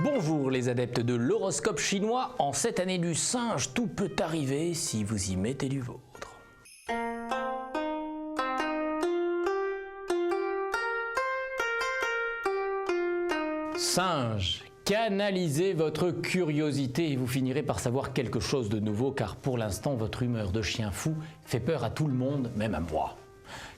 Bonjour les adeptes de l'horoscope chinois, en cette année du singe, tout peut arriver si vous y mettez du vôtre. Singe, canalisez votre curiosité et vous finirez par savoir quelque chose de nouveau car pour l'instant votre humeur de chien fou fait peur à tout le monde, même à moi.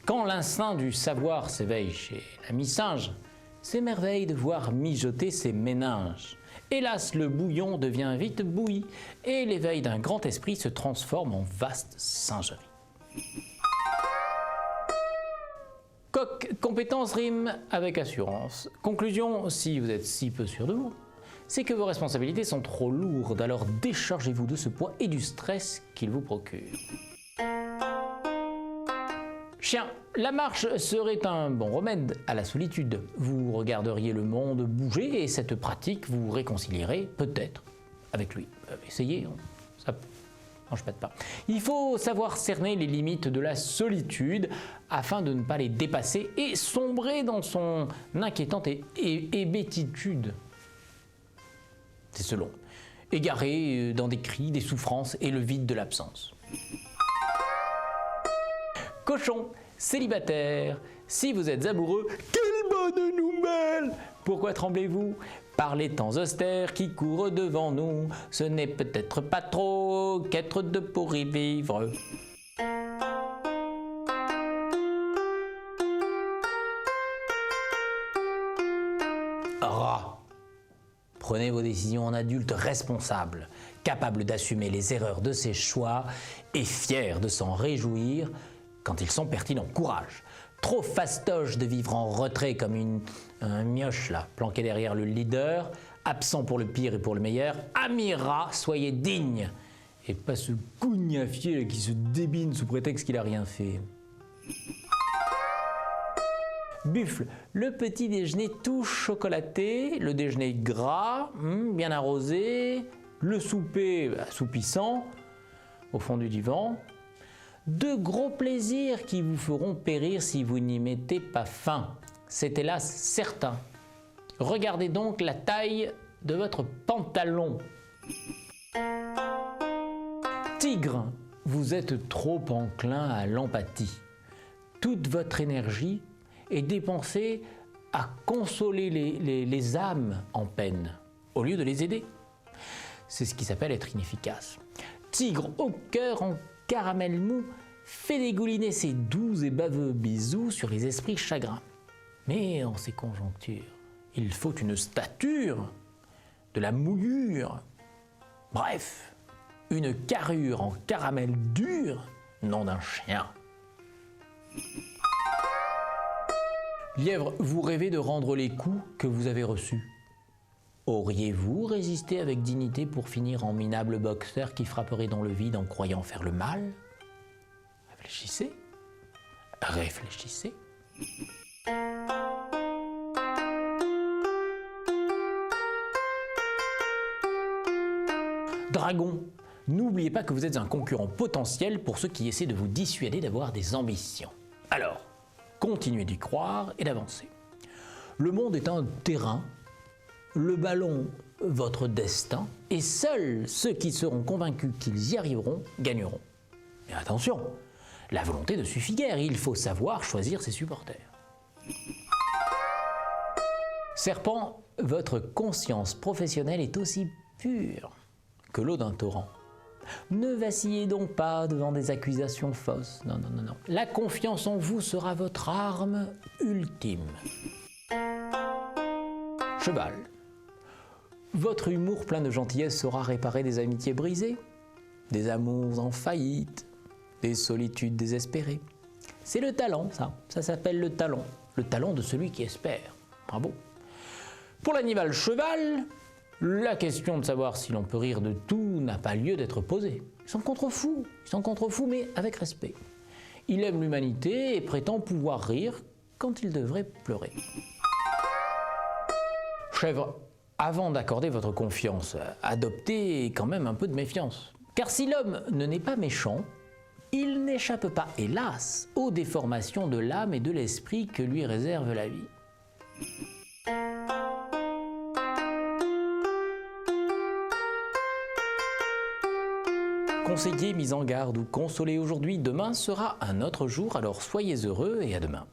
Quand l'instinct du savoir s'éveille chez l'ami singe, s'émerveille de voir mijoter ses méninges. Hélas, le bouillon devient vite bouilli et l'éveil d'un grand esprit se transforme en vaste singerie. Coq, compétence rime avec assurance. Conclusion, si vous êtes si peu sûr de vous, c'est que vos responsabilités sont trop lourdes, alors déchargez-vous de ce poids et du stress qu'il vous procure. Chien, la marche serait un bon remède à la solitude. Vous regarderiez le monde bouger et cette pratique vous réconcilierait peut-être avec lui. Essayez, ça mange pas de pain. Il faut savoir cerner les limites de la solitude afin de ne pas les dépasser et sombrer dans son inquiétante hébétitude. C'est selon. Égaré dans des cris, des souffrances et le vide de l'absence. Cochon, célibataire, si vous êtes amoureux, quelle bonne nouvelle! Pourquoi tremblez-vous? Par les temps austères qui courent devant nous, ce n'est peut-être pas trop qu'être deux pour y vivre. Rat. Prenez vos décisions en adulte responsable, capable d'assumer les erreurs de ses choix et fier de s'en réjouir quand ils sont pertinents. Courage. Trop fastoche de vivre en retrait comme un mioche là, planqué derrière le leader, absent pour le pire et pour le meilleur. Ami rat, soyez digne et pas ce cougnafier qui se débine sous prétexte qu'il a rien fait. Buffle, le petit déjeuner tout chocolaté, le déjeuner gras, bien arrosé, le souper assoupissant au fond du divan. De gros plaisirs qui vous feront périr si vous n'y mettez pas fin. C'est hélas certain. Regardez donc la taille de votre pantalon. Tigre, vous êtes trop enclin à l'empathie. Toute votre énergie est dépensée à consoler les âmes en peine, au lieu de les aider. C'est ce qui s'appelle être inefficace. Tigre au cœur en caramel mou, fait dégouliner ses doux et baveux bisous sur les esprits chagrins. Mais en ces conjonctures, il faut une stature, de la mouillure, bref, une carrure en caramel dur, nom d'un chien. Lièvre, vous rêvez de rendre les coups que vous avez reçus. Auriez-vous résisté avec dignité pour finir en minable boxeur qui frapperait dans le vide en croyant faire le mal? Réfléchissez. Réfléchissez. Dragon, n'oubliez pas que vous êtes un concurrent potentiel pour ceux qui essaient de vous dissuader d'avoir des ambitions. Alors, continuez d'y croire et d'avancer. Le monde est un terrain. Le ballon, votre destin, et seuls ceux qui seront convaincus qu'ils y arriveront gagneront. Mais attention, la volonté ne suffit guère, il faut savoir choisir ses supporters. Serpent, votre conscience professionnelle est aussi pure que l'eau d'un torrent. Ne vacillez donc pas devant des accusations fausses, non. La confiance en vous sera votre arme ultime. Cheval. Votre humour plein de gentillesse saura réparer des amitiés brisées, des amours en faillite, des solitudes désespérées. C'est le talent, ça s'appelle le talent de celui qui espère. Bravo. Pour l'animal cheval, la question de savoir si l'on peut rire de tout n'a pas lieu d'être posée. Ils s'en contrefoutent, mais avec respect. Il aime l'humanité et prétend pouvoir rire quand il devrait pleurer. Chèvre, avant d'accorder votre confiance, adoptez quand même un peu de méfiance. Car si l'homme ne n'est pas méchant, il n'échappe pas, hélas, aux déformations de l'âme et de l'esprit que lui réserve la vie. conseillé, mis en garde ou consolé aujourd'hui, demain sera un autre jour, alors soyez heureux et à demain.